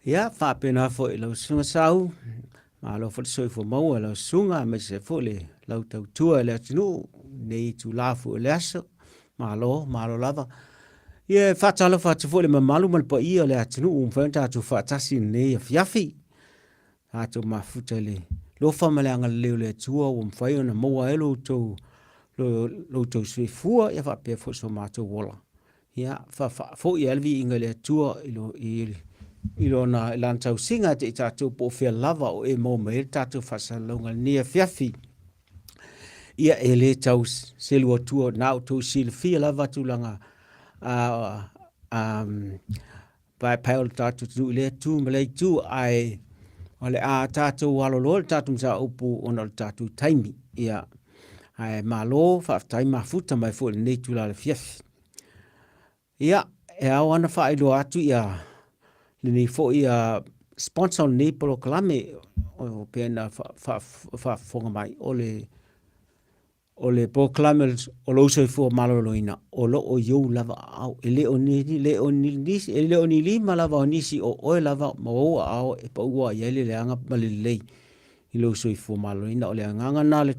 ia fa pena fo lo sunga sau ma lo fo soifua mau lo sunga me se fo le lo tau tua le tunu nei tu la fo le aso ma lo lava ia fa talo fa fo le mamalu mal pa ia le tunu fa ta tu fa tasi nei fiafi ha tu ma futele lo fa male anga le tua fa ona mo elo to lo to soifua ia fa pe fo so ma to wola ia fa fo ia elvi ingale tua ilo na lantau singa te tātou po fia lava o mo me tātou whasalonga nia fiafi. Ia le tau selua tua nao tau sil fia lava tūlanga pai paol tātou tu le tu malei tu ai ole tātou walolo tātou msa upu ona tātou taimi. Ia ai malo whaftai mafuta mai fo le nei tūla le fiafi. Ia awana whaelo atu ia ni fo ia sponsor ni polo klame o pena fa fonga mai ole po klame o Lou Soifua Maloloina O o yo lava au ele oni lima lava onisi o lava mo au e pa ua yele le anga malilei I Lou Soifua Maloloina ole anga na le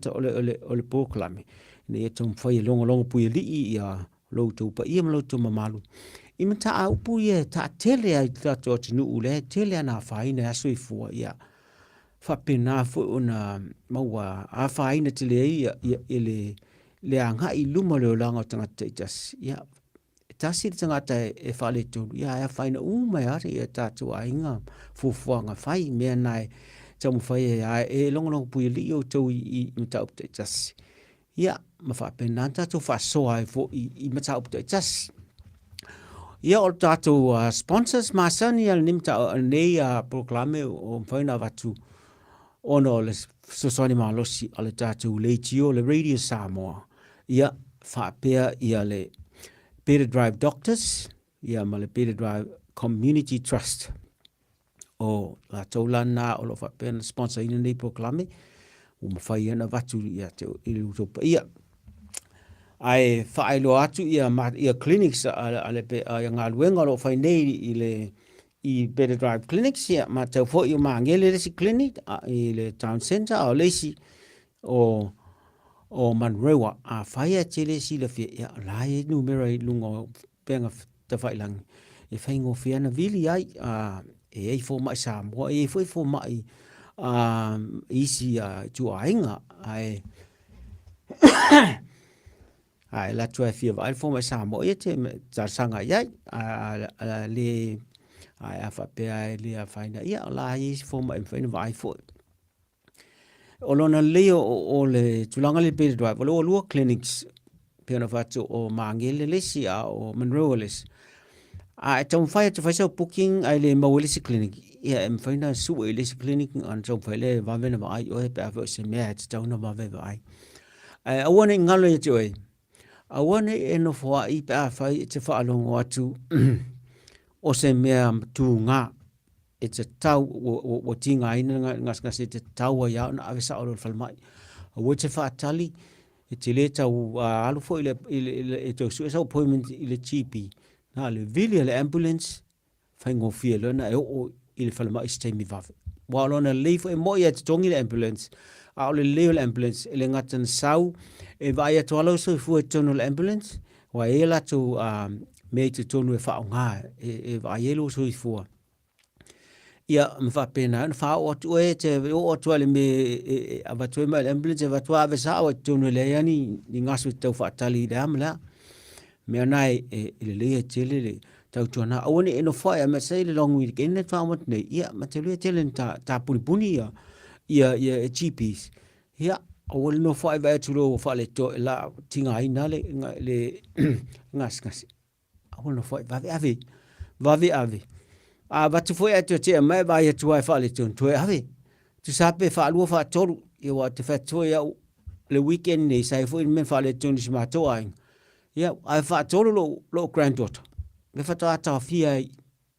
ole po klame ne e tom fa longo pu li ia lo tu pa ia lo tu mamalu Ima ta aupu ia ta tele ai ta tonu ule tele ana faina ya soifua ia fa pena fo una maua a faina tele ia ele le anga I luma le langa tanga tetas ia tasi tanga e fale tu ia faina uma ya ta tu ainga fufuanga fai me nai tamu fai e longo pu li o tu I mata tetas ia ma fa pena ta tu fa so ai fo I mata tetas Ia o tātou sponsors masani al nimta nei proklame o whaina watu ono le sosoni malosi ale tātou leitio le Radio Samoa. Ia whapea ia le Better Drive Doctors, ia ma le Better Drive Community Trust. O la taulana o lo whapea na sponsor ina nei proklame o mawhai ana watu ia te ilutopa. Ia ai whaelo atu ia clinics ale pe ngā luenga lo whai nei I Better Drive Clinics ia ma tau fo I maangele lesi clinic I le town center o lesi o Manrewa a whai te lesi le fia ia lai numero I lunga penga ta whailangi e whai ngō whiana vili ai e ei fo mai Samoa e fo mai isi tu ainga ai ai la tua fia vai fo mai Samoa e te sanga ia le ai fa pe ai le faina ia la I fo mai faina vai fo o lona leo o le tulanga le Better Drive o lo clinics pe na fatu o mangele le sia o Monroe les ai tau fai te fai so booking ai le mawelisi clinic ia em faina su le clinic an tau fai le va vena vai o e pe avo se me te tau na va vai ai awane ngalo e te oi awane e no fo I pe fai te fa longo atu o se mea tu nga e te tau o tinga ina ngas te tau ia na ave sa o falmai o te fa tali e te le tau alu fo ile e to su appointment ile GP na le vili le ambulance fai ngo fia lona e o ile falmai stay mi va wa lona leave e mo ia te tongi le ambulance a le le ambulance ele ngatan sau e vai a to Lou Soifua le ambulance wa e la to me te tonu e whao ngā e vai Lou Soifua ia mwha pena whao atu e te o atu ale me avatue mai le ambulance avatua ave sa o tonu le ani ni ngasu tau whaatali le amla mea nai e le lea tele le tau tuana awane e no whae a masai le long week ene whaamot nei ia ma te lea tele ta puni ia GPs ia awane no whae vai atu lo whae le to la tinga aina le ngas awane no whae vave ave batu foi atu te mai vai atu ai fale tu ave tu sabe fa lu fa tolu e wa te fa to ya le weekend ni sai foi men fale tu ni ma to ai ya ai fa tolu lo granddaughter me fa ta fia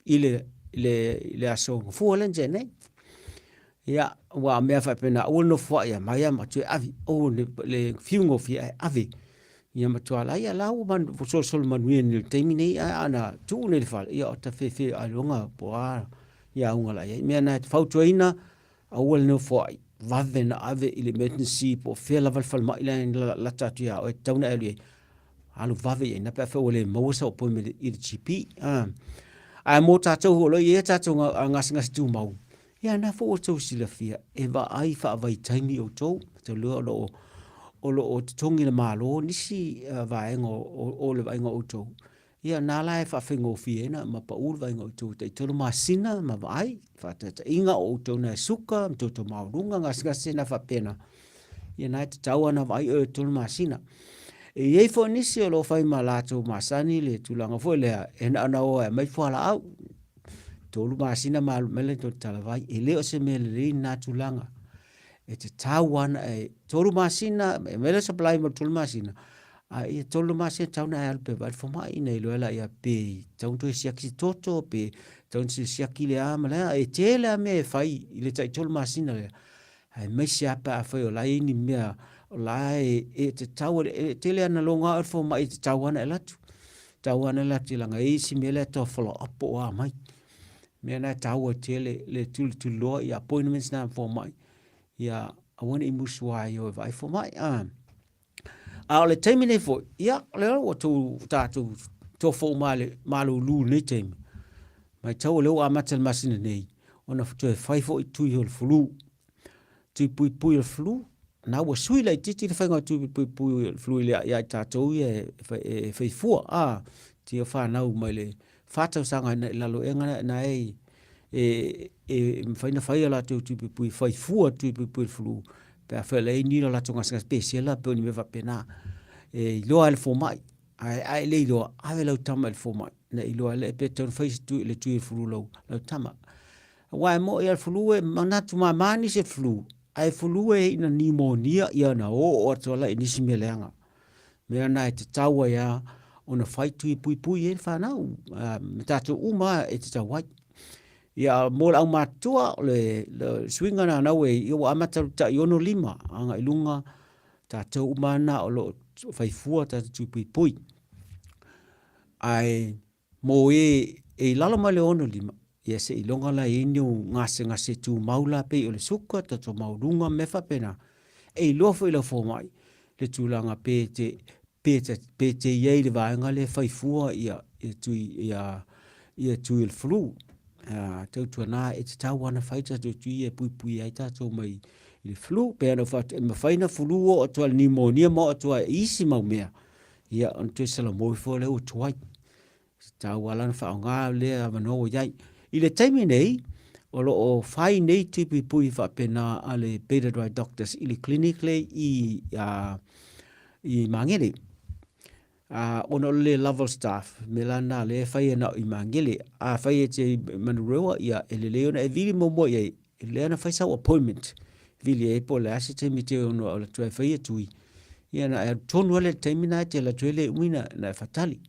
ile aso fu len jene ya wa me fa pena o no fo ya mai ma tu ave o le fiungo fia ave ia matuala ia lau man sol man wien ni termine ana tu ne fal ia ta fe a longa poa ia ungala ia me na fautuina awal no foi vave na ave ile emergency po fela val mai la tatu ia o tauna ele alu vave ia na pa fe ole mo sa po me i GP a mo tatu ho lo ia tatu ngas tu mau ia na fo to sila fia e va ai fa vai taimi o to lo o tongi na malo nisi vaengo o le vaengo o to ia na la fa fengo fiena ma pa ul vaengo to te tolo masina ma vai fa te inga o to na suka to maurunga ngas na fa pena ia na te taua na vai o tolo masina e ye fo nisi o lo fai malato masani le tulanga fo le na o mai fo la au tolo masina mal mele to tala vai e le o se mele na tulanga e te tawana e tolu masina mele supply mo tolu masina a e tolu masina tauna alpe vai fo mai nei lo la ia pe tonto siaki toto pe tonto siaki le amala e tela me fai ile tai tolu masina le ai mai sia pa foi o lai ni me la e te tawa e tele ana longa fo mai te tawana tawana la tilanga e si mele to follow up o mai me na tawa tele le tul lo ia appointments na fo mai ia awana I musua yo vai fo mai a le taimi fo ia le o tu tatu to fo male malu lu le taimi mai tau le o amatel masina nei ona fo fai fo tu yo flu tu pui el flu na wa sui le titi le fanga tu pui el flu le ia tatu e fai fo ti fa na u mai le fata sanga la lo enga na mfaina fai la tu pui fai fua tu pui flu pe fa le ni la tonga special la pe ni me va pena lo al fo mai ai le lo ave lo tama el fo mai na lo le pe ton fai tu le tu flu lo tama wa mo el flu e manatu mani se flu ai flu e ina pneumonia ia na o to la ni simelenga me na te tawa ya ona fai tu pui e fa na tatu uma e te tawa ia mo au matua le swinga na we io amata ta iono lima anga ilunga ta tau mana o lo fai fua ta pui ai mo lalo ma le ono lima ia se ilonga la inu ngase tu maula pe o le suka ta to maurunga me fa pena lo fo mai le tulanga pe te ye le vanga le fai fua ia tu il flu tau tuana e te tau ana whaita tu e pui ai tātou mai i flu, pe ana mawhaina flu o atua pneumonia mo atua isi mau mea. Ia, an tu sala moi fo leo tuai. Tau alana wha o ngā lea mano o iai. I le taimi nei, o lo o whai nei tipi pui wha pena a le beta dry doctors i le clinic le i Mangere. Ona le level staff melana le fai na I Mangele a fai te manurewa ia ele leona e vili momo ia le ana fai sa appointment vili e po le ase te mite ono la tu fai tui ia na tonu le termina te la tuele uina na fatali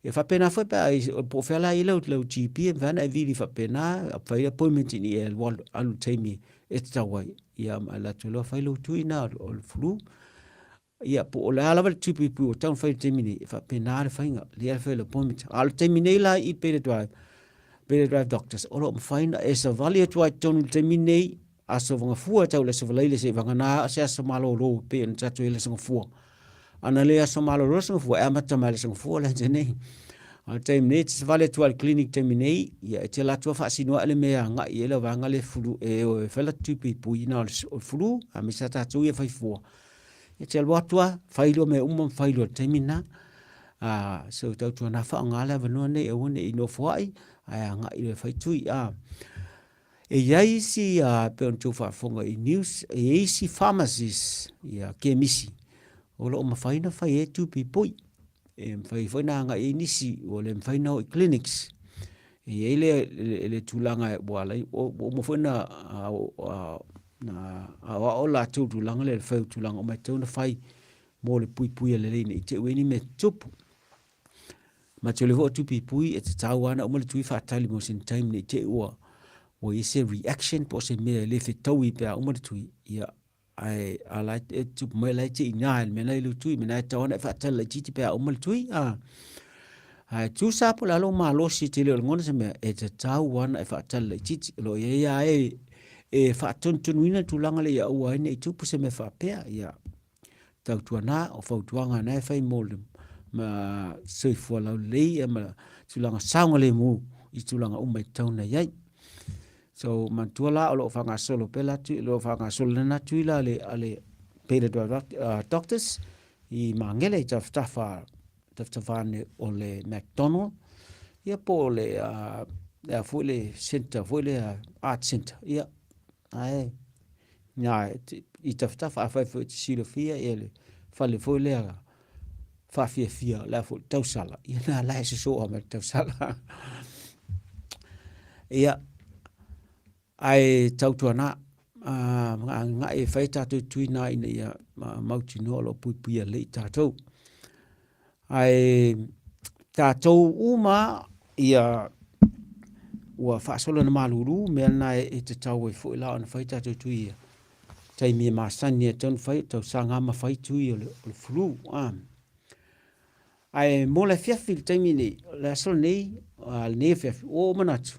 e fa pena foi pa po fela I lo GP van e vili fa pena fai appointment ni el wal alu temi e tawai ia la tuelo fai lo tuina o flu ia po la ala val tipi pu tan fai temini fa penare fainga le fa le point al temini la I pere drive doctors o lo faina e sa valia tu ai ton temini aso vanga fu ta le so le se vanga na se aso malo ro pe en tatu le so fu ana le aso malo ro so fu e mata mal so fu le tene al temini se valia tu al clinic temini ia te la tu fa sino le me nga ia le vanga le flu e fa la tipi pu ina o flu a mi sa tatu ia fai fu e te alwatua failo me failo temina so tau tu na fa ngala vano ne e one I no foi ai nga I fai tui e yai si pe on tu fa fonga I news e si pharmacies kemisi o lo ma faina fai e tu pipoi e fai na nga I nisi o le fai na clinics e le tulanga wala o mo fona na o la tu langa le fai tu langa o mai tu na fai mo le pui le ni te weni me tupu ma te le vo tu pui e te tawana o mo le tui fa tali mo sin time ni te o ise reaction po se me le fe tau I pe o mo le tui ia ai ala e tu mo le te ina me na le tui me na tawana fa tali le titi pe o mo le tui Ai tu sa po la lo malo si te le ngona se me e te tau wana e whaatal le titi lo ia e whaatontonu tu langa le ia ua ina i tupu se me whaapea ia tau tuana o whautuanga nei whai mole ma soifua lau lei ma tulanga saunga le mu i tulanga umai tauna iai so mantua la o lo whanga solo pela tu lo whanga solo na tu ila ale pele doctors i mangele i tafane o le McDonald ia po le fu le center fu le art center ia ai nga i tafa fa fu silo fia ele fale fu le fa fia la fu tausala ia na la so o tausala ia ai tautuana nga e faita tu tuina ina ia mauti no lo puia le tatou ai tatou uma ia ua whaasolo na maluru mea na e te tau e fo ila ona faita tu tuia tai mi masani e tonu fai tau sanga ma fai tui o le flu ai mo le fiafil tai mi ni le asolo nei le ne fiafil o manatu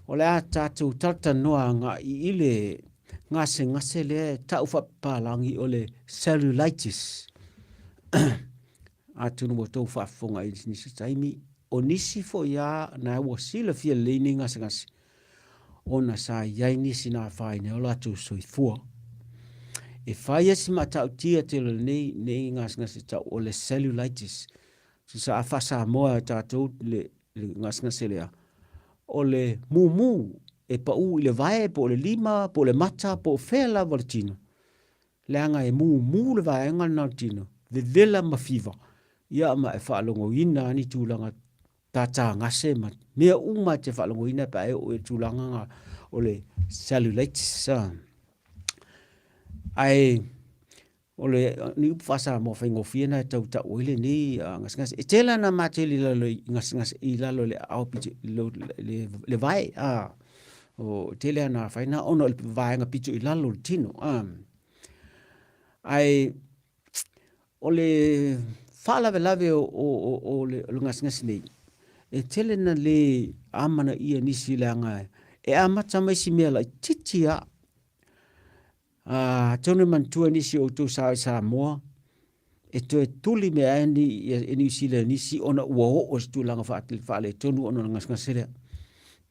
o le a tātou tata noa ngā i ile ngase le tau whapalangi o le cellulitis. A tunu mo tau whafonga i nisi taimi. O nisi fo ia na ua sila fia leini ngase. O na sa iai nisi na whaine o latu soifua. E whaia si ma tau tia te le nei ngase tau o le cellulitis. So sa a whasa moa tātou le ngase lea. O le mumu e pau i le vae po le lima, po le mata, po fela valtino. Le anga e mumu le vae anga na tino. Le vela mafiva. Ia ma e whaalongo ina ani tūlanga tata ngase ma. Mea uma te whaalongo ina pa e o e tūlanga o le cellulitis. Ai o le ni upwasa mo whaingo whiena tau ta oile ni ngas e tela na mateli lalo ngas i lalo le aupiti le vai o tela na whaina ono le vai nga pitu i lalo tino ai o le whalave o le ngas nei e tele na le amana ia nisi le anga e amata mai si mea la titia tonu mantua nisi o tu Samoa e to tuli me ani e ni sile nisi ona ua o stu langa faale tonu ona ngasele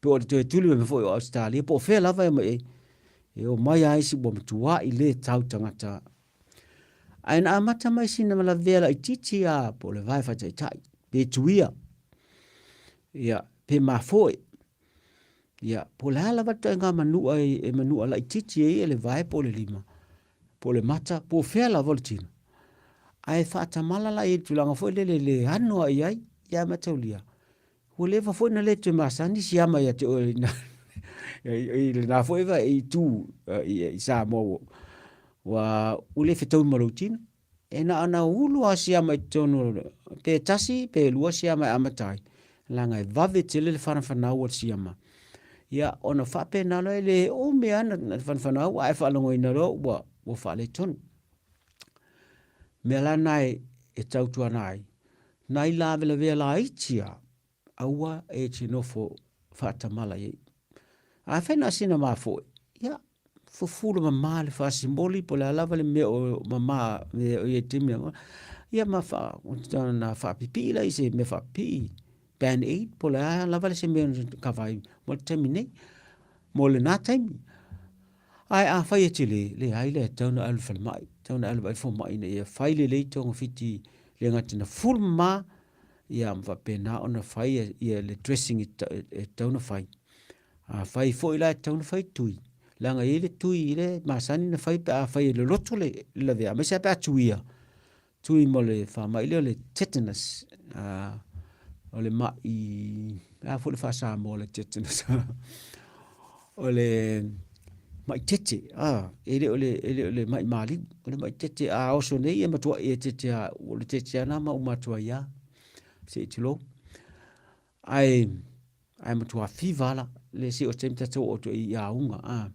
po to tuli me foi Australia po fe lava e o mai ai si bom tua i le tau tangata ai na mata mai sina mala vela i titia po le vai fa tai pe tuia ia pe mafoi ia po la lava tanga manu ai e manu ala i titia e le vai po le lima po le mata po fe la voltino ai fata malala e tulanga foi le ano ai ia mataulia o leva foi na leto masani si ama ia te o na foi va e tu i Samoa wa ule fetou malutin e na ana ulu asi ama tono pe tasi pe lua si ama amatai langa vave tele le fana o si ama ia ona fa pe na le o me ana fana wa fa longo ina ro wa fa le ton me la nai e tautua nai la vele la itia aua e tinofo fata mala ye a fena sina ma fo ya fo fulu ma le fa simboli po la lava le me o mama e timi ya ma fa na fa pipi la ise me fa pi ban 8 po la lava le se me ka vai mo termine mo le na time ai a fa ye chile le ai le tona alfa mai tona alfa fo mai ne fa le tonga fiti le ngatina full ma ia mwa pena ona fai ia le dressing e tauna fai. Fai fo ila tauna fai tui. Langa ile tui ile masani na fai pa fai le loto le vea. Mese pa tuia. Tui mo le whama ile le tetanus. O le mai. Fo le whasa mo le tetanus. O le mai tete. Ele o le mai mali. O le mai tete. Oso nei e matua e tete. O le tete ana ma umatua ia. Se tilo ai matua fivala le se o temta to o to ia unga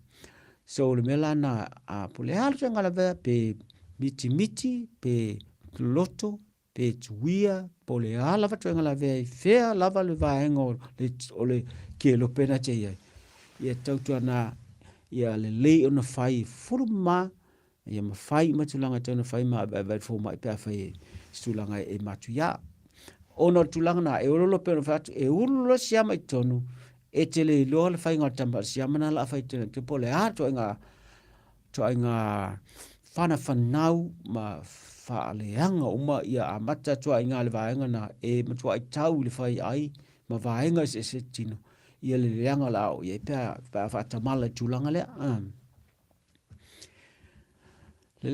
so le melana po le halanga la pe miti pe loto pe tuia po le lava tu ngala ve fea lava le vaenga o le ke lo pena che ia tau tu ana ia le ona fai furma ia ma fai ma tulanga tona fai ma ba fo mai pa fai tulanga e matu ya ona tulanga na e lo pe fatu e ulo sia mai tonu e tele lo le fai ngata ba sia mana la fai te pole a to nga fana fanau ma fa le anga uma ia amata to nga le vaenga na e matu ai tau le fai ai ma vaenga se tino ia le anga la o ia pa fa tamala tulanga le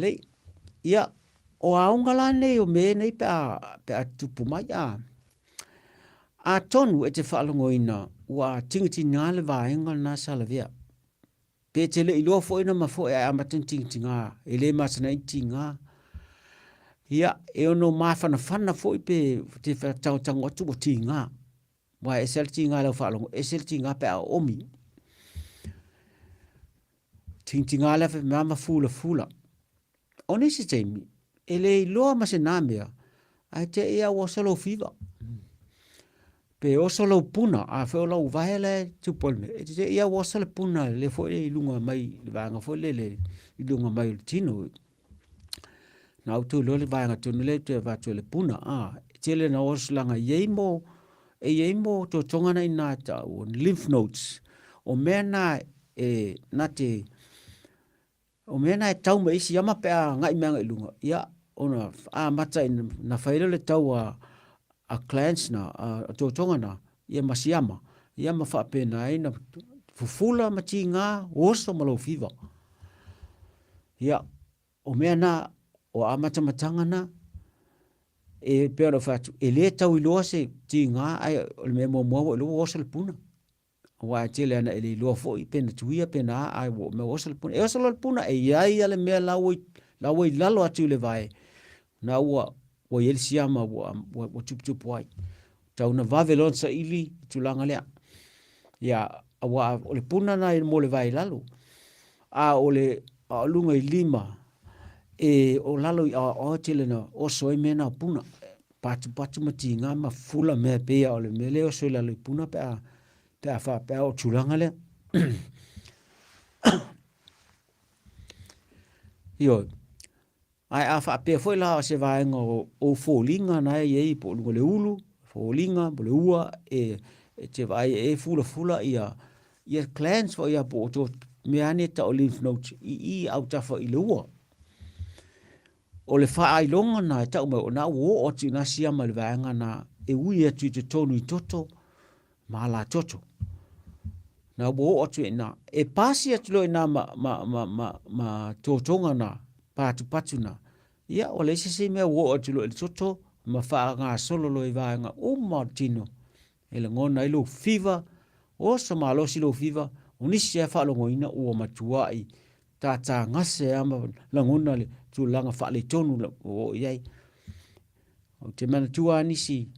le ia o aunga la nei o me nei pa tupu mai a tonu e te whaalongoina ua tingiti ngā le vaenga na salavia. Pe te le iloa fo ina ma fo e amaten tingiti ngā, e le masana iti ngā. Ia, e ono mawhana whana fo i pe te whatautanga atu o ti ngā. Wa e sel ti ngā lau whaalongo, e sel ti ngā pe a omi. Tingiti ngā lewe mama fula. O nisi teimi, e le iloa masana mea, ai te ea wasalo fiva. Pe osolo puna a fe lo vaele tupolme e te ia wasala puna le fo e lunga mai le vanga fo le lunga mai tino na auto lo le vanga tino le te va le puna te le na oslanga yeimo to tonga na ina ta o lymph nodes o mena e nate o mena e tau mai si ama pe ngai manga lunga ia ona mata na faile le tau a clients na to tonga na ia masiama ia mafa pena ina fufula mati nga oso malo fiva ia o mena o amata matanga na e pero fatu ele tau ilo se ti nga ai o me mo lo oso le puna wa tele ana ele lo fo i pena tuia pena ai wo me oso le puna e oso le puna e ia le me lawo lalo atu le vai na wa yel siama wa tup wai tau na vavelon sa ili tulanga lea ya wa ole puna na mo le vai lalo ole lunga i lima e o lalo o tele na o soi mena puna patu mati nga ma fula me pe ole mele o soi lalo puna pe fa pe o tulanga lea yo ai afa pe foi la se vai ngo o folinga na ye po le ulu folinga po le ua e te vai e fula ia clans fo ia po to me ane ta o lymph nodes i out of i le ua o le fa ai longa na ta o na o tina sia mal vanga na e ui e tu te tonu i toto mala toto na o tu na e pasi atu lo na ma totonga na patu na ia o le se me wo atu lo toto ma fa nga solo lo i vanga o martino ele ngona ilo fiva o so malo silo fiva unisi fa lo ngoina o matua i tata ngase ama la ngona le tu langa fa le tonu o yai o te mana tua nisi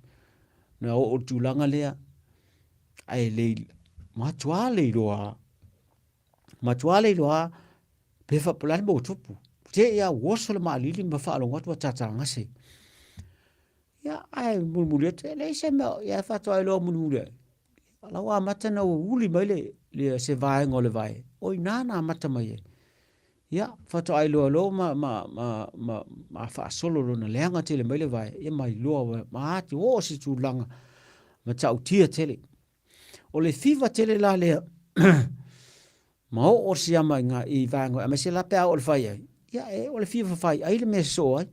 na o tu langa lea ai le matua le roa pe fa plan bo tupu te ia woso le malili ma fa lo ngatu tata ngase ya ai mulmulete le se me ya fa to ai lo mulmule ala wa mata na uli mai le se vai ngole vai oi nana mata mai ya fa to ai lo ma fa solo lo na lenga tele mai le vai e mai lo ma ti o si tu langa ma tau tia tele o le fiva tele la le ma o si ama nga i vango ma se la pe o le fai ya e o le fiva fai ai le me so ai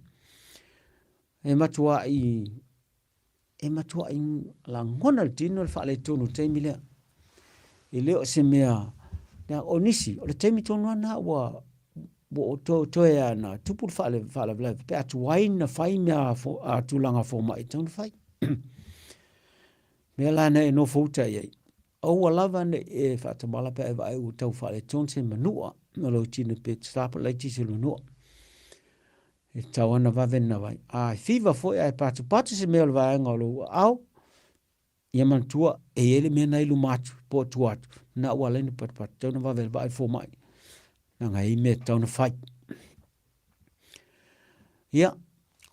e matua i la ngona dino le fa le tonu te mile i le o se mea na onisi o le te mi tonu na wa bo to ya na tupu fa le pe atu wai na fai mea atu langa fo mai tonu fai me la na no fouta ye o lava ne e fa te mala pe vai u tau fa le tonu se manua no lo tine pe stapa le ti se no e tawana vavena vai fiva foi ai patu se me vai ngolo au ia mantua e ele me nai lu matu po tuatu na wala ni pat tauna vavel vai fo mai na ngai me tauna fai ia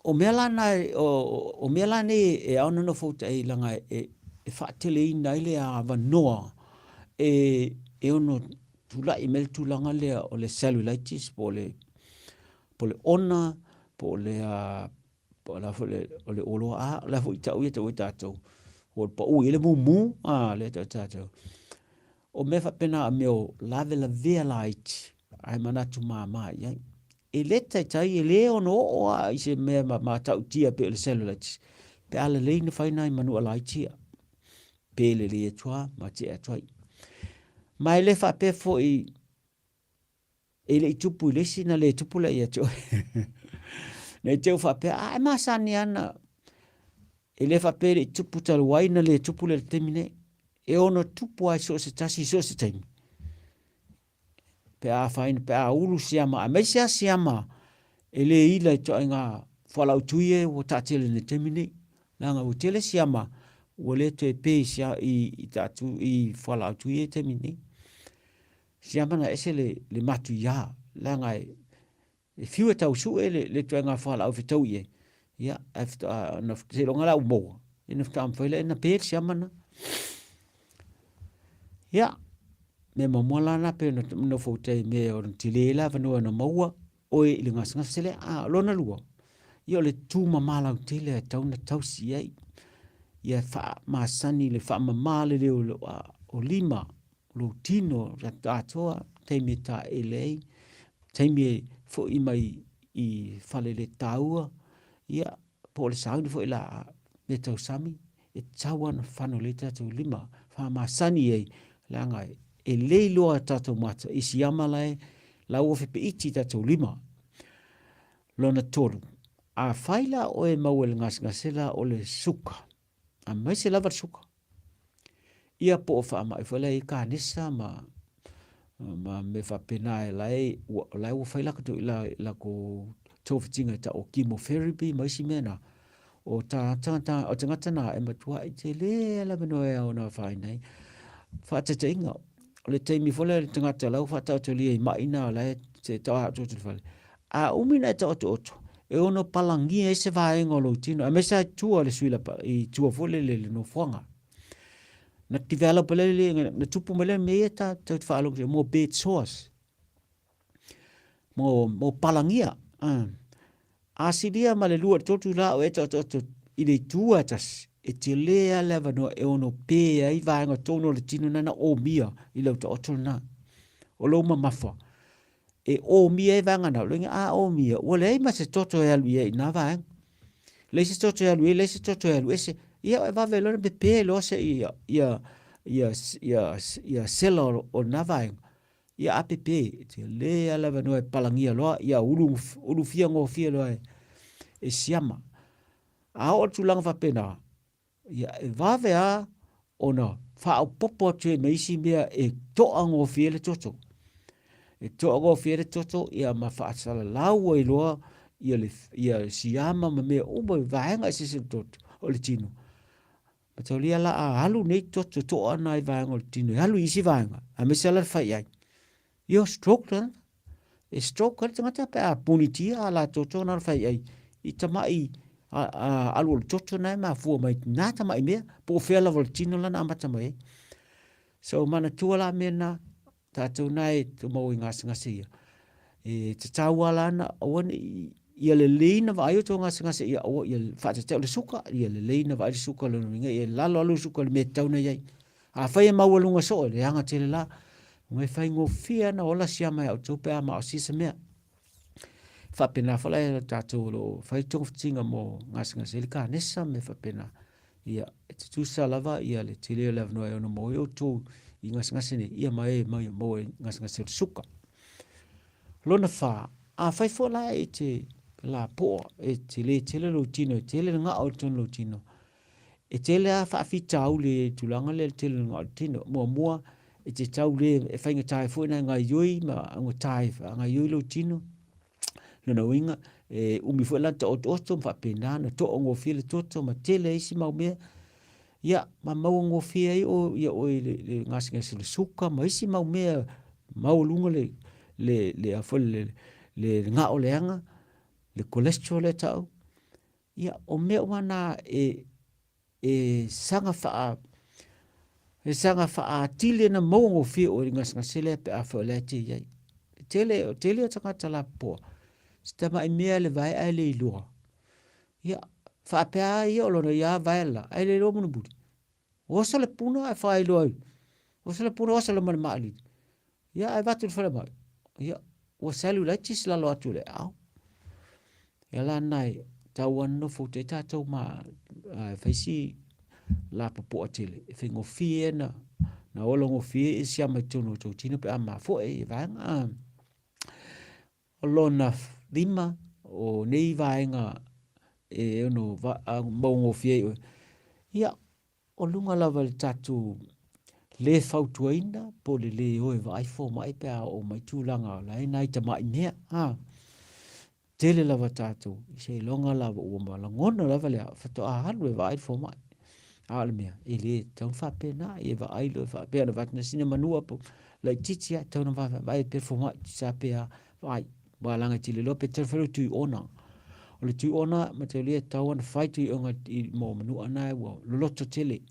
o mea lana e aona no fauta e langa e whaatele i nei le a wanoa e ono tula i mele tulanga lea o le cellulitis po le ona po le po la o le olo a la fu tau ia tau tatou o po u ile mumu le tatou o me fa pena meu lave la vea light ai manatu mama ia e leta tai e le ono o i se me ma tau tia pe le cellulitis pe ala le na faina i manu ala tia pe le tua ma tia tua mai le fa pe fo i ele tupu le sina le tupu le ia tua ne teu fa pe ai ma sani ana ele fa pe le tupu tal waina le tupu le temine e ono tupu ai so se tasi so se taimi pe a faina pe a ulu siama a mesia siama ele ila i toa ngā whalau tuie o tātele ne temine nanga o tele siama o le te pe sia i tātu i whalau tuie temine siama na ese le matu ia langa e fiua tau su e le toa ngā whalau whetau ie ia na te ronga lau moa ina whtam whaile ina pe siama na ia me mamola na pe no fote me o tilela vanua na maua o i le ngas sele a lona lua ia le tu mamala o tele tau na tau si ai ia fa masani le fa mamale le o lima lo tino ratatoa te me ta ele te me fo i mai i fale le taua ia po le sauni fo ila me tau sami e taua na fano le tatu lima fa masani ai langa e leiloa tatou mata i siama lai lau ofe pe iti tatou lima lona tolu a faila o e mau le ngasela o le suka a mai se lava suka ia po fa mai fala i kanisa ma me fa pena lai o faila ko la ko tofitinga ta o chemotherapy mai si mena o ta o tangata na e matua i te le la beno e ona fa nei fa te inga le te mi fole le tangata lau fa tau te lia i maina la te taha atu te fale. A umina e ta oto e ono palangia e se vaenga lo tino. A mesa tua le suila i tua fole le no fuanga. Na develop le na tupu mele me e ta te whaalo ke mo bed source. Mo palangia. A sidia ma le lua totu la o e ta oto i le tua tas. E te lea lewa no e ono pēa i vaenga tono le tino nana o mia i lau ta oto na. O lau mafa. E o mia e vaenga na. Luenga a o mia. Ua lei ma se toto e alu i na vaenga. Lei se toto e alu lei se toto e alu e se. Ia e vave lona pe pē lo se ia sela o na vaenga. Ia ape pē. Te lea lewa no e palangia loa. Ia ulu fia ngō fia loa e siama. A o tulanga whapena. Ia e vave a ona whao popo atu e meisi mea e toa ngō whiele toto. E toa ngō whiele toto ia ma whaasala lau e loa ia siama ma mea uma vaenga e sese toto o le tino. Ma tau lia la a halu nei toto toa na i vaenga o le tino. E halu isi vaenga. A me se ala whai ai. Ia stroke lana. E stroke kare tangata pe a punitia a la toto na whai ai. I tamai alu o toto na ma fua mai nata mai mea po fela vol tino lana amata mai so mana tua la mena tatou nai to mo ngasa ia e te taua lana on ia le leina vai to ngasa ia o ia fa te le suka ia le leina vai suka lo ninga ia lalo alu suka le metau na ia a fai mau lunga so le anga tele la ngai fai ngo fia na ola sia mai o to pe ma o sisa mea whapena whala e tātou lo whai tonga mo ngasa le ka nesa me whapena ia e te tūsa lava ia le te leo lava noa e ono mo e o tō i ngasa ne ia mai mo e ngasa le suka lona wha a whai whala e te la po e te le lo tino e te le ngā o tono lo tino e te le a whaafi tau le tulanga le te le ngā o tino mua e te tau le e whainga tai fuena ngā ioi ma ngā tai ngā ioi lo tino na winga e umi fo la to fa pena na to ngo file toto ma tele isi mau me ya ma mau ngo fie o ya o le ngasinga se suka ma isi mau me mau lunga le a fo le nga o leanga le cholesterol e tau ia o me wana sanga faa tile na mo fi o ngas ngasele pe afo le ti ia tele tanga tala po sta mai me le vai ai le lo ia fa pe ai o lo ia vai la ai le lo mo bu o sa le puna fa ai lo o sa le puna o sa le mal mali ia ai vatu fa mai ia o salu la tis la lo atu le au ia la nai tawan no fo te tatou ma faisi la popo atele fe ngo fie na olo ngo fie sia mai tunu to tino pe ama fo vanga olona lima o nei vaenga no mo ngo fie ia o lunga lava le tatu le fautuaina po le o vai fo mai pe o mai tulanga la nai ta mai ne tele lava tatu se longa lava o mala ngona lava le fato a halu vai fo mai ala mea ele tau fa pena e va ai lo fa pena va na sina manua po la titia tau na va vai pe fo mai sa pe vai ba langa tile lo pe terfero tu ona o le tu ona ma te le tau na fight tu onga i mo manu ana wo lo to tele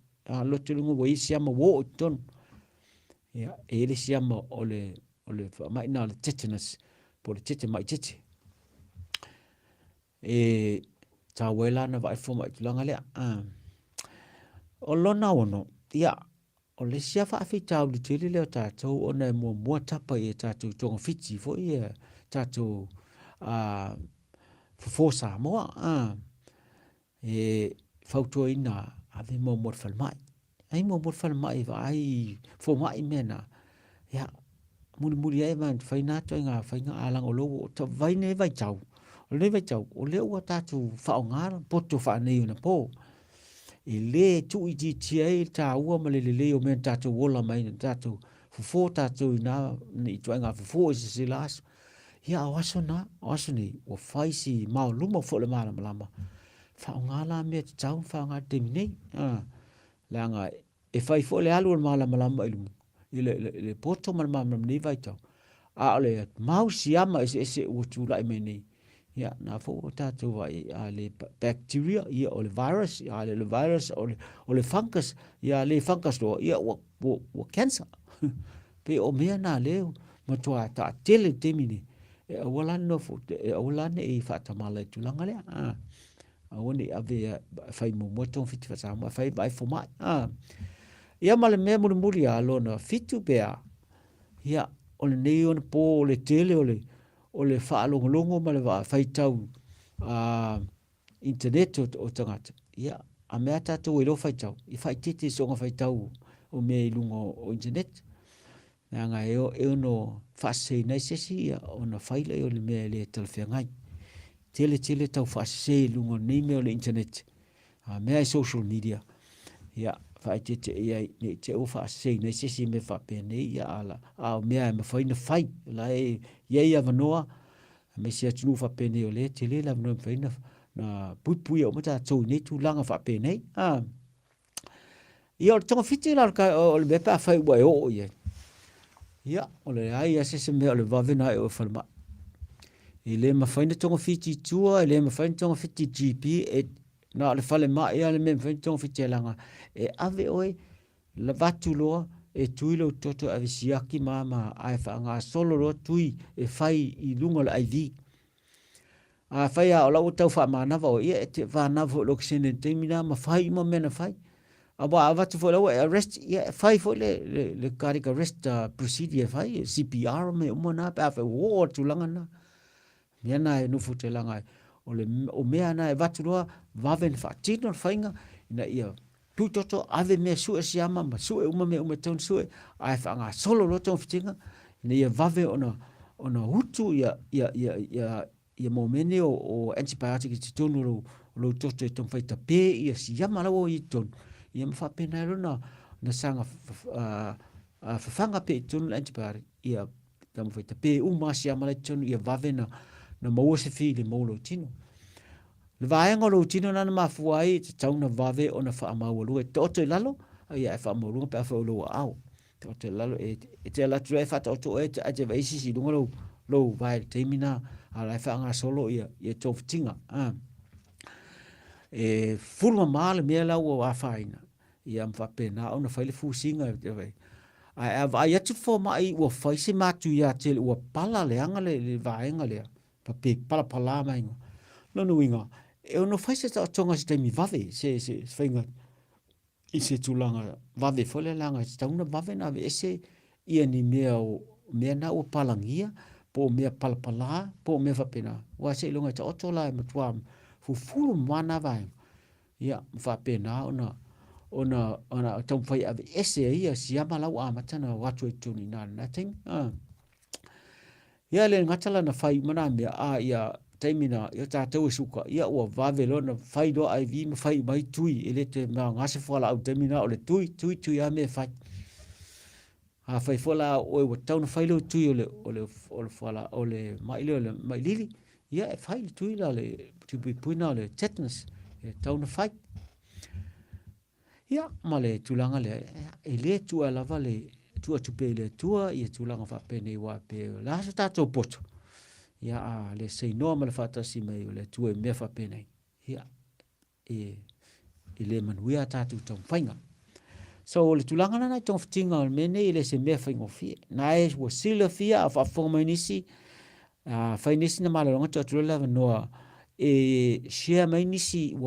lo to ngo wo isi ama wo ton ya ele si ama ole mai na le tetanus po le tete mai tete tawela na vai fo mai langa le o lona ono, ia, o le sia wha awhi tau li tiri leo tātou o nei mua tapa e tātou tonga whiti fo i tātou fo Samoa, whautua ina ave mua whalmai. Ai mua whalmai wa ai fo mai mena, ia, muri e man whainato ngā whainga alang o logo, ta vaine vai tau, o le vai tau, o leo wa tātou whaongara, poto whanei una po, e le tu i tia e ta ua ma le o men tatu wola mai na tatu fufo tatu ina ni tuanga fufo i se las ia waso ni o faisi mau luma fo le mala malama fa ngala me tau fa nga temine la nga e fai fo le alu mala malama i le poto malama ni vai tau a le mau siama ese o tu lai me ni ia na fo tatu vai le bacteria ia o le virus ia le virus o le fungus ia le fungus do ia o cancer pe o mea na le ma tua ta tele temini e wala no fo wala ne fa ta mala tu langa le a woni ave fai mo ton fiti fa sa fai vai fo mai ia male me muri a lona fitu bea ia o le neon po le tele o le whaalongolongo ma le wa whaitau internet o tangata. Ia, a mea tātou e lo whaitau. I whaitete songa whaitau o mea ilungo o internet. Nā ngā eo no whaasei nei sesi ia o na whaile o le mea le talawhia ngai. Tele tau whaasei ilungo nei mea o le internet. Mea e social media. Ia, whaitete ia ne te o whaasei nei sesi me whapea nei ia ala. A mea e mawhaina whai. La e ia vanoa. Me sia tunu whapene o le te le la vanoa mwhaina na pui o mata tau nei tu langa whapene. Ia o tonga whiti la o le bepa whai ua e o ia. Ia, o le ai asese mea o le wawena e o whalma. I le mawhaina tonga whiti tua, i le mawhaina tonga whiti GP, na le whale mai a le me mawhaina tonga whiti langa. E ave oe, la vatu loa, e tui lo toto ave siaki ma ai wha ngā solo roa tui e whai i lunga le IV. A whai a o lau tau wha manawa o ia e te whanawa o loki sene teimina ma whai ima mena whai. A wa avatu fo lau e arrest, ia whai fo le cardiac arrest procedure whai, CPR me umana pe a whai o tulanga na. Mea na e nufu te langa o mea na e vatu roa waven wha tino whainga ina ia tu toto ave me su si ama ma su e uma me uma ton su ai fa nga solo lo ton fitinga ni ia vave ona hutu ia momene o antibiotic ti tonu lo toto e ton faita pe ia si ama lo i ton ia fa pena na sanga fa fanga pe ton antibiotic ia tam faita pe uma si ama le ton ia vave na mo se fi le mo lo tino. Le vaenga lo tino na mafuai te tauna vave ona wha amaulu e toto e lalo ia e wha amaulu pe a wha ulu au toto e lalo e te la tue wha toto e te aje vaisi si lunga lo vai teimina a lai wha ngā solo ia toftinga Fulma male mea lau o afaina. Ia mwhapena o na whaile fusinga. Ai atu fo mai ua whaise matu ia tele ua pala leanga le vaenga lea. Pape pala pala mai ngo. Lono winga. Ono whaise ta tonga si taimi vave. Se whainga. I se tulanga vave fole langa. Se tauna vave na ese ia ni mea o mea na ua palangia. Po mea pala pala. Po mea whapena. Wa se ilunga ta otola e matuam. Fufuru mana vai. Ia whapena ona tau whai ave ese ia siama lau amatana watu e tuni nana na ting. Ia le ngatala na whai mana mea ia taimina ia tātou e suka. Ia ua vavelo na whai doa ai vi ma whai mai tui. Ele te mea ngase whala au taimina o le tui a mea whai. Ha whai whala o e watau na whai leo tui o le whala o le maile o le mailili. Ia e whai le tui la le tupi puina o le tetanus. E tau na whai. Ia ma le tulanga le e le tua lava le tua tupe le tua ia tulanga whapene wa pe la sa tātou poto. Ia le sei noa ma le whatasi mai o le tua e mea whapene. Ia e le manuia tātou tau whainga. So le tulanga nana tong whatinga o mene i le se mea whaingo fia. Na e wa sila fia a whawhonga nisi whainisi na malalonga tua tulala noa e share mai nisi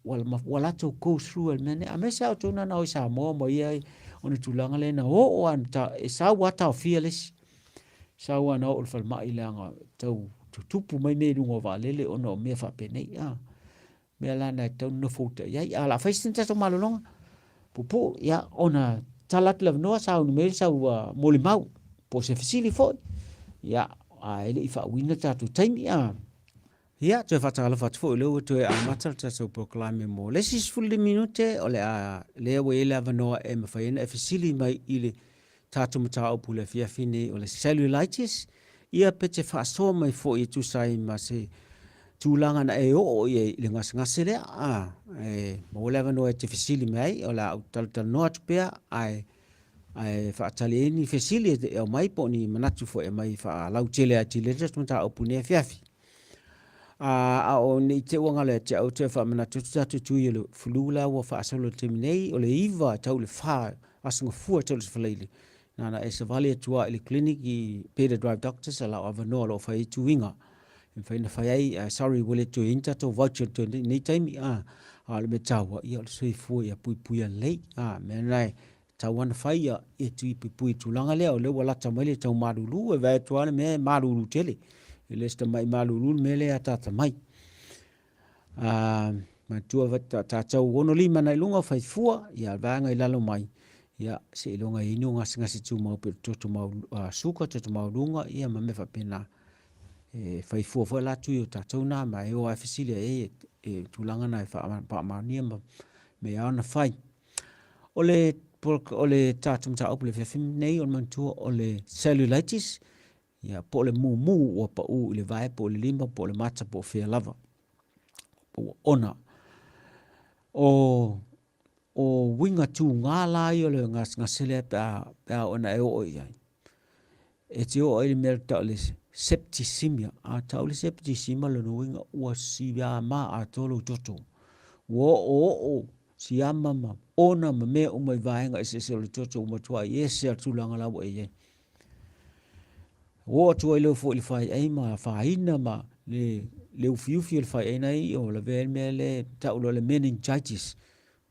walato go through al mene a mesa o tona na o Samoa mo ia ona tulanga le na o an ta e sa wata o fearless sa wana o fal mai langa tau tupu mai me lungo valele ona o me fa pene me la na tau no futa ia ala faistin ta malolonga pupu ia ona talat le no sa no me sa molimau po se fasili fo ia ele ifa wina ta tu taimi Ia, te whatala whatfo leo te a matal ta so proclame mo. Lesis fully minute o le a leo e lava noa e mawhaina e fasili mai i le tātu mata o pule fia fine o le cellulitis. Ia pete whaasoa mai fo i tu sai ma se tūlanga na e o i le ngase lea. Mo lava noa e te fasili mai o la au taltal noa tupea ai whaatali e ni fasili e o mai po ni manatu fo e mai wha lau tele a tile tātu mata o pune fiafi. O ni te wanga le te au te whamana tutatu tui le fulula wa whaasolo te minei o le iwa tau le wha asunga fua tau le whaleili. Nana e sa vale atua i le klinik i Peter Drive Doctors ala o avanoa lo whai tuinga. E whaina whai ai, sorry, wale tu inta tau voucher tu nei taimi, le me taua i o le Soifua i a pui lei, menai tau wana whai i tui pui tulanga lea o le walata mai le tau marulu e vai tuane me marulu tele. Ele sta mai malulu mele a tata mai. Ma tua vata tātou wono lima na ilunga whaifua, ia vanga i lalo mai. Ia se ilunga inu ngasi tu mau pe toto mau suka, toto mau lunga, ia ma me whapena whaifua fua la tui o tātou nā, ma e o a fisilia e tulanga na e whaamania me au na whai. O le tātou mta opule whiawhim nei o mantua o le cellulitis, ia po le mu o pa u le vai po le lima po le mata po fea lava po ona o winga tu ngala i o le ngasele pa ona e o ia e te o ele merta le septicemia a tau le septicemia le no winga ua siya ma a tolo toto o siya mama ona me o mai vaenga ese se le toto uma tua yes ya tulanga la o ia o tu ele fo le fai ai ma faina ma le ufiufi le fai ai o le vel me le ta o le meningitis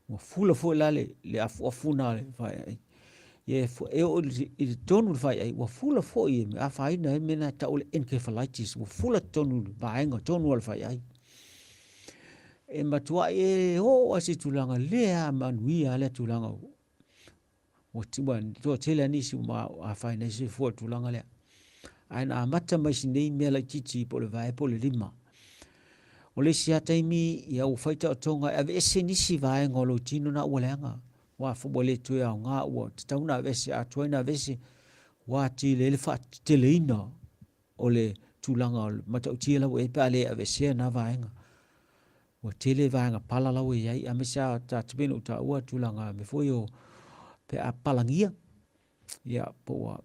o fula fo la le afuna le fai ai ye fo e o le tonu le fai ai o fula fo i a faina me na ta o le encephalitis o fula tonu vaenga tonu le fai ai e matua e o asi tulanga le a manuia le tulanga o tiban to tele ni si ma a faina si fo tulanga le aina mata mai sinei mea la titi po le vai po le lima. O le sia taimi ia u faita o tonga ave ese nisi vai ngolo tino na ualeanga. Wa fubole tue au ngā ua tatauna ave ese atuaina ave ese wa ti le fa teleina o le tulanga mata utia lau e pale ave ese na vaenga. Wa tele vaenga pala lau e iai amesa ta tibino ta ua tulanga me foi o pe a palangia. Ia po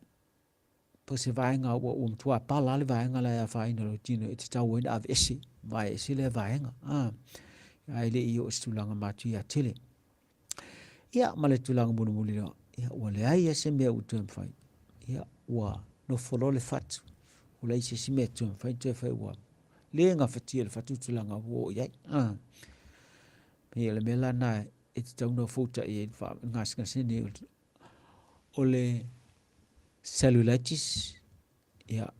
po se vaenga o tua pala le vaenga la faina lo tino e te tau ina ave ese vai ese le vaenga ai le i o stulanga matu ia tele ia ma le tulanga muli ia ua le ai ese mea utu mfai ia ua no folole fatu ula isi si mea tu mfai tu fai ua le nga fatia le fatu tulanga wo iai ia le mela na e te tau no fouta i e ngasini o le cellulitis ia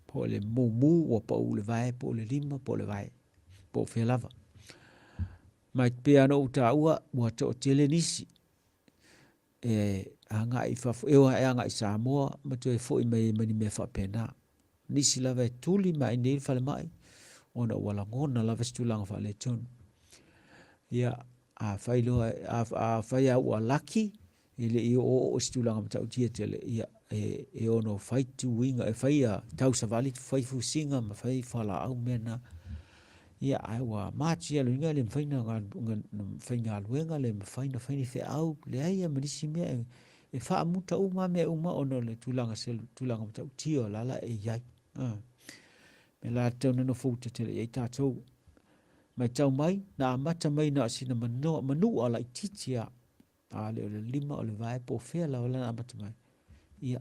po le mumu o po le vai po le lima po le vai po fe lava mai pe ano uta ua to tele nisi anga i fa anga i Samoa ma to fo i mai mani me fa pena nisi lava tuli mai nei fa le mai ona wala ngona lava stulanga fa le ton ia a failo a fai au laki ile i o stulanga mata utia tele ia e ono fight to wing e fai a tau savali fai fu singa ma fai fala au mena ia ai wa machi alo inga le faina faina luenga le faina faini fe au le ai ma disi me e fa muta uma me uma ono le tulanga sel tulanga mata utia lala e ia me la tau no futa tele e tatou mai tau mai na mata mai na sina manu ala ititia ale le lima o le vai po fe la ola na mata mai ia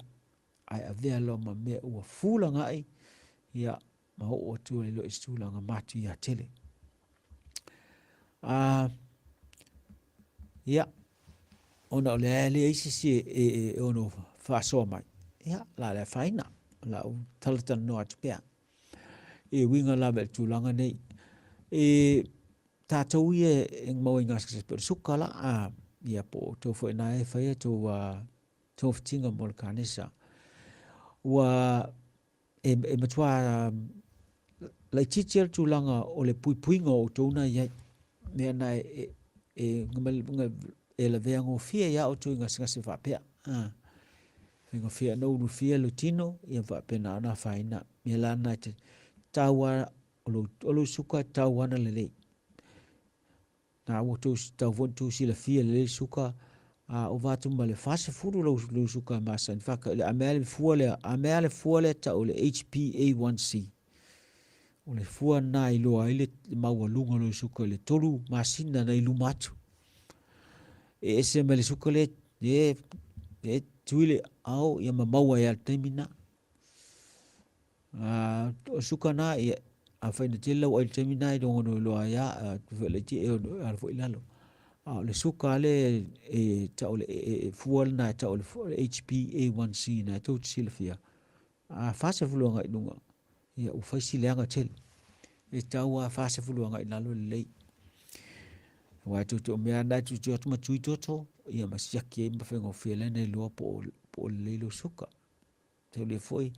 ai avea lo ma me ua fula ngai ia ma o tu le lo istula nga matu ia tele ia ona le isi ono fa so mai ia la le faina la u talatan no atpea e winga la be tu langa nei tatou ie mo ingas per sukala ia po to foi na e fai to ftinga mol kanisa wa e matua la teacher tu langa o le puipuinga o tona ia me na e la vea ngo fia ia o tu ngasi fa pe ngo fia no fia lutino ia va pena na faina me la na te tawa o lo suka tawa na le na o tu tawa tu si la fia le suka o va tu male fase furu lo suka masa fa le amele fuole ta o le HPA1C o le fua na i loa ile maua lunga lo suka le tolu masina na ilu matu ese mele suka le tuile au ia maua ya temina o suka na ia a faina tela o temina i dongo loa ya le ti e al fo ilalo le suka le ta o le fua na ta o le HPA1C na to silfia fase fulunga i lunga ia u faisi leanga tele e taua fase fulunga i nalo lei wa tu me anda tu ma tui toto ia masiaki e mafengo fele nei loa po le lo suka te le foi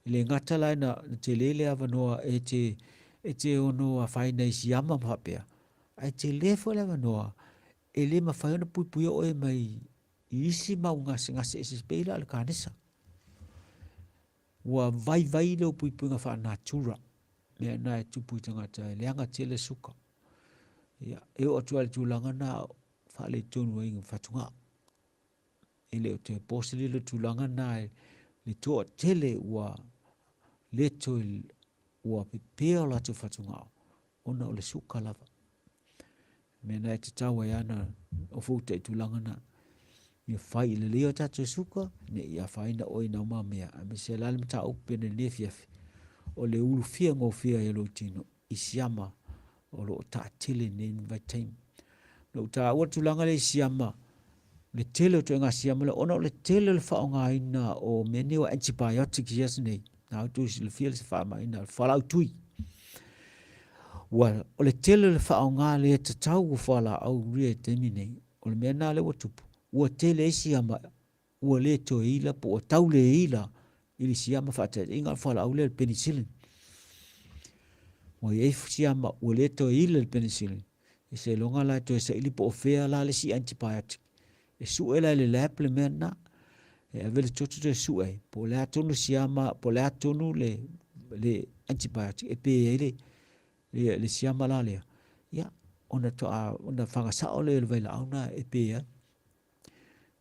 le ngata la na te lele avanoa e te ono a faina isi ama mapea ai te le foi la vanoa e le mafaina pui o e mai isi mau ngase ese speila al kanisa wa vai le pui nga fa natura me na tu pui tanga ta le anga tele suka ia e o tu al tulanga na fa le tonu inga fatunga ele te posili le tulanga na le to tele wa le to wa pepeo la tu fatunga ona o le suka lava me na te tawa yana o futa tulanga na ia fai le leo tatu suka ne ia faina o ina mamea a me se lalim ta opene ne fiafi o le ulu fia ngo fia e lo tino isiama o lo ta tele ne invitain lo ta o tulanga le isiama le tele to nga siama le ona le tele le fa nga ina o meni o antibiotics yes nei na tu le fia le fa ma ina fala tui wa o le tele le fa nga le te tau fala au rie temine o le mena le o tupu ua tele siama ua le to ila po tau le ila ili siama fata inga fala au le penicillin ua e siama ua le to ila le penicillin e se longa la to se ili po fea la le si antibiotic e su ela le lap le mena e avele toto te su e po le atonu siama po le atonu le antibiotic e pe le siama la le ya ona to ona fanga sa ole le vela ona e pe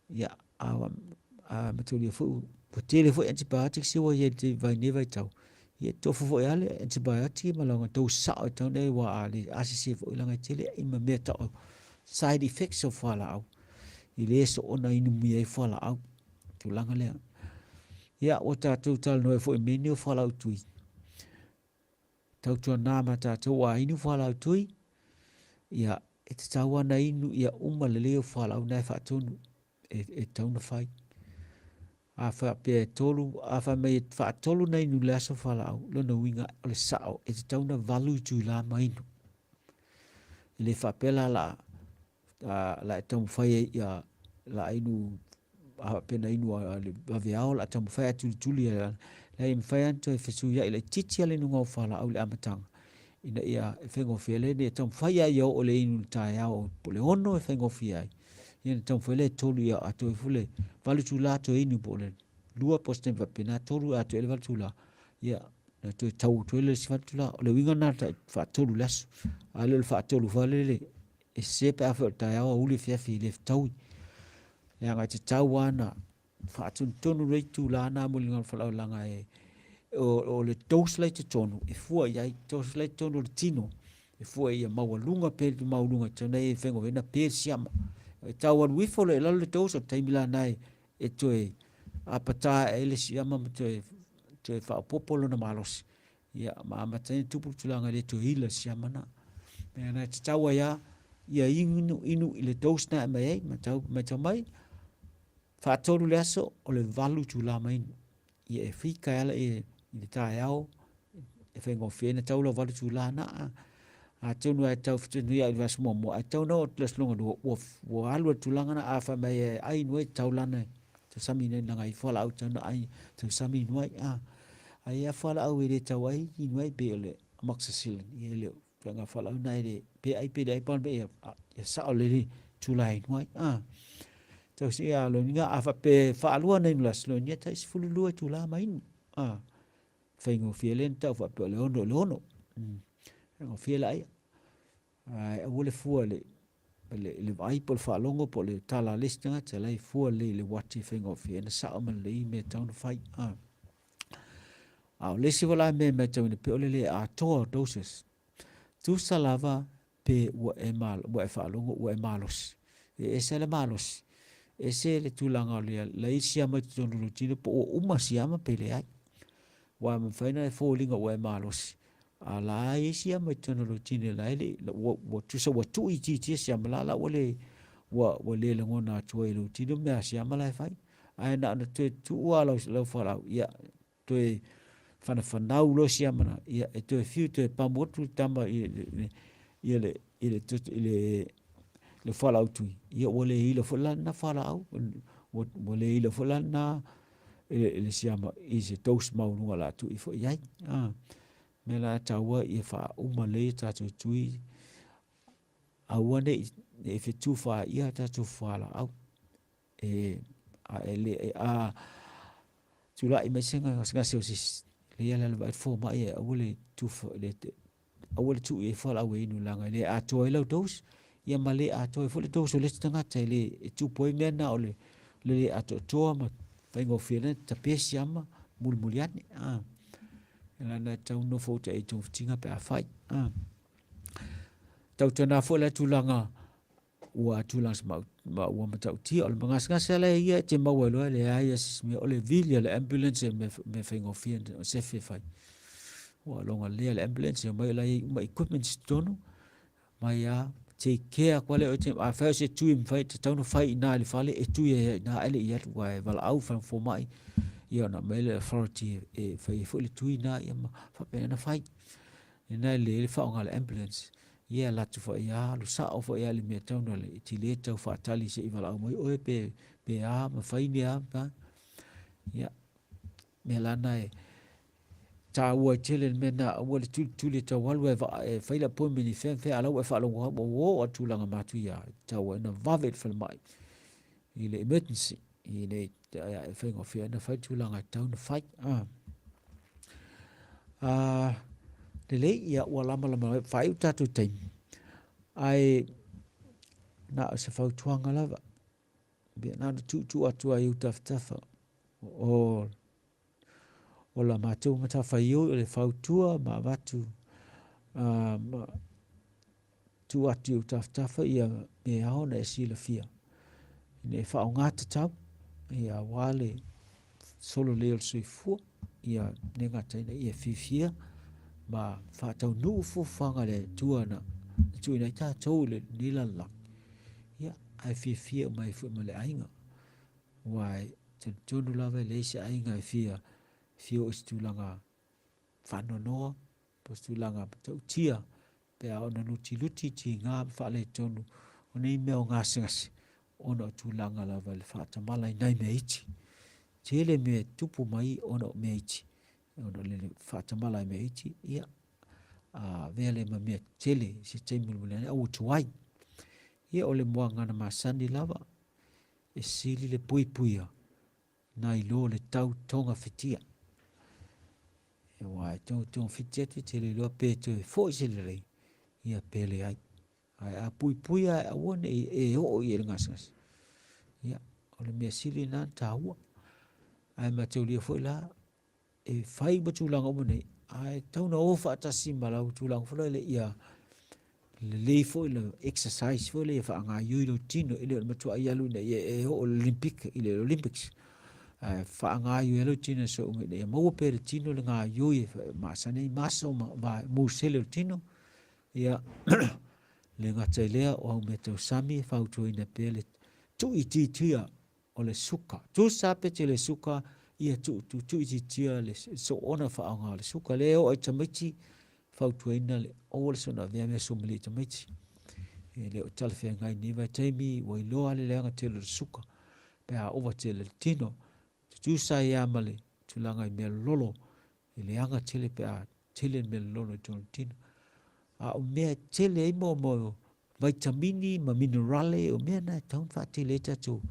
ia a matuli fu tele fu antibiotics se wa ye te vai ne vai tau ia tofu fo ale antibiotic malonga to sa to nei wa ali asisi fo ilanga tele ima meta side effects of fala au ile so ona inu mi ai fala au tu langa le ia o ta tu tal no fo menu fala au tui tau tu na mata to wa inu fala au tui ia e te tawana inu ia uma le leo fala au nai fa tonu e tau na fai a fa pe tolu a fa me fa tolu nei nu la so fala au lo no winga o le sao e te tau na valu tu la mai nu le fa pela la la tau fai ia la inu a pena inu le vaviao la tau fai tu tuli la im fai anto e fesu ia ile titi le nu ngau fala au le amatanga ina ia e fengo fiele ne tau fai ia o le inu tai au po le ono e fengo fiai ia tau fai le tolu ia ato e fule valu tu la to inu po le lua poste va pena tolu ato ele valu tu la ia na to tau to ele si valu tu la o le winga na fa tolu las ale le fa tolu vale le e se pe afa tai au uli fia fi le tau ia nga te tau ana fa tonu rei tu la na mo linga fa la nga e o le tos le te tonu e fua ia tos le tonu le tino e fua ia maua pe maulunga tona e fengo vena pe siama e tau an wifo le la le tos o taimila nai e toe apata e le siama toe fa popolo na malos ia ma matani tupu tulanga le to hila siama na me na te tau ia inu ile tos na mai mai fa tolu le aso o le valu tu la mai ia e fika ala e tai au e fengo fena tau lo valu tu la na a tonu ai tau fitu ia i vas mo a tau no les longa do wo alu tu langa na a fa mai ai no tau lana te sami nei ngai fola au tau ai te sami no ai a fola au ile tau ai i no be le amoxicillin i le nga fola au nai le pe dai pon be ya sa le tu lai no tau si a lo nga a fa pe fa alu nei las lo nia tai fulu lu tu la mai fengo fielen tau fa pe le ono ngo fiela ai ai o le fua le vai por fa longo por le tala listinga te lai fua le wati fengo fiena sa ma le me tau fai a le si vola me tau ne pe o le a to doses tu salava pe o e mal o e fa longo o e malos e se le malos e se le tulanga le isia ma tonu rutine po o uma siama pe le ai wa me faina fo linga o e malos ala isia mai tonu rutine la ile wo tu so tu I ti sia mala wole wo le ngona tu e rutine me sia mala fai ai na tu wa lo fala ia tu e fana lo sia mana ia e tu fiu tu pa motu tamba ile tu le fala tu ia wole ile fala na fala au wole ile fala na ile sia ma ise tos mau ngala tu I fo ia me la taua I fa uma le ta tui aua ne e fe tu fa ia ta tu fa la au e a ele a tu la I me singa se sis le ia le vai fo ma ia ole tu fa le ole tu e fa la we nu langa le a to le dos ia ma le a to fo le dos le tanga te le tu poi me na ole le a to ma vengo fene ta pesiama mulmuliani la na tau no fo te tu tinga pe a fai tau tana fo la tulanga ua tulang ma ua matau ti o le mangas le ia te mawalo le ai me o le vilia le ambulance me fengo fien o se fe fai ua longa le ambulance mai la ma equipment stono mai a take care quale o te a fa se tu im fai te tau no fai na le fale e tu na ele ia ua val au fa fo mai ia na mele authority e fai fo le tu na ia fa pe na fai ina le fa on ambulance ia la tu fo ia lu sa o fo ia le me tau no le ti le tau fa tali se vala o mai o pe a ma fai ni a pa ia me la na e ta ua tele me na o le tu le tau walu e fai la po mini fe ala o fa lo o tu langa ma tu ia tau na vavet fel mai i le emergency i le ia fai ngo fe na fai tu langa tau na fai le ia ua lama fai u tatu taim ai na se fau tuanga lava bia na tu atu ai u taftafa o o la mātou matawhai o le whautua ma watu tu atu taftafa ia me aona e sila fia. Ne whao ngāta tau ia wale solo leo soifua ia nengatai na ia fifia ma whatau nuu fufanga le tuana tuina i tātou le nilalak. Ia ai fifia mai fu ma le ainga. Wai tonu lava le se ainga fia o istulanga whanonoa po istulanga tau tia pe a ona luti ti ngā whale tonu o nei mea o ngā singasi ona tūlanga lava le whatamala i nei mea iti. Tele mea tupu mai ona mea iti. Ona le whatamala i mea iti. Ia vea le ma mea tele si teimulmulene au tuai. Ia o le mua ngana masani lava e sili le puipuia na i lo le tau tonga fitia. E wai tonga fitia tu te le loa pēto e fo isi le rei. Ia pele ai. Ai a puipuia a wane e o i e ngasas. Ia o le mea sili na taua. Ai ma teo lia fo la e fai ma tūlanga o nei. Ai tauna ofa atasi malau tūlanga fo le ia le lei fo le exercise fo le fa nga yuilo tino ile ma tu ayalu na e o Olympic ile Olympics. Fa nga yuilo tino so le mo per tino le nga yui ma sane maso ma musele tino. Ia le ngata lea o me to sami fa tu ina pele tu ititia o le suka. Tu sape te le suka ia tu ititia le so ona fa nga le suka le o tamaiti fa tu ina le o le sona vea me so mili tamaiti. Le o talfe ngai ni va taimi o ilo ale le ngata le suka. Pe a ova te le tino tu sa ia male tu langa me lolo ile anga tele pe a tele me lolo tu tino. A o mea tele mo vitamini ma minerale o mea na taun fa tele tu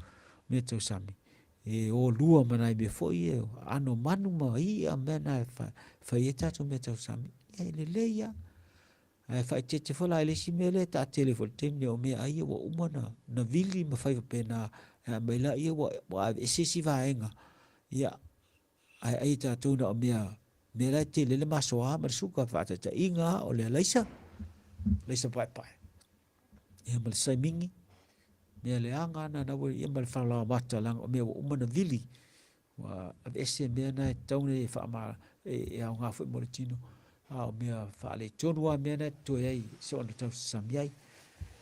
mea tau sami. E o lua manai me foi e ano manu ma i a mea na fa i tatu mea tau sami. E le leia. Ai fa te fola ele si mele ta telefon tene o mea ai o umana na vili ma fa pena mai la i o ese va enga. Ia ai tatu na o mea me la te le masoa ma suka fa ta inga o le laisa pai pai. Ia mal sai mingi. Mea le anga na wo ia mal fa la mata lang o mea o umana vili. Wa ese mea na taune fa ma e a nga fo moritino. O mea fa le tonua mea na to ai so na tau samiai.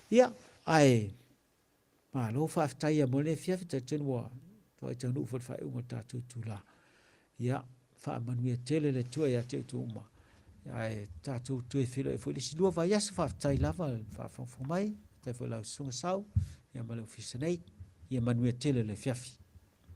Ia ai ma lo fa tai a mole fia ta tonua. To ai tonu fo fa unga tatu tula. Ia fa manuia tele le tua ia te tu uma. Ai tatu tu e filo e fo le silua va ia fa tai lava fa fo mai te fo la sunga sau ia ma le ofisa nei ia manuia tele le fiafi.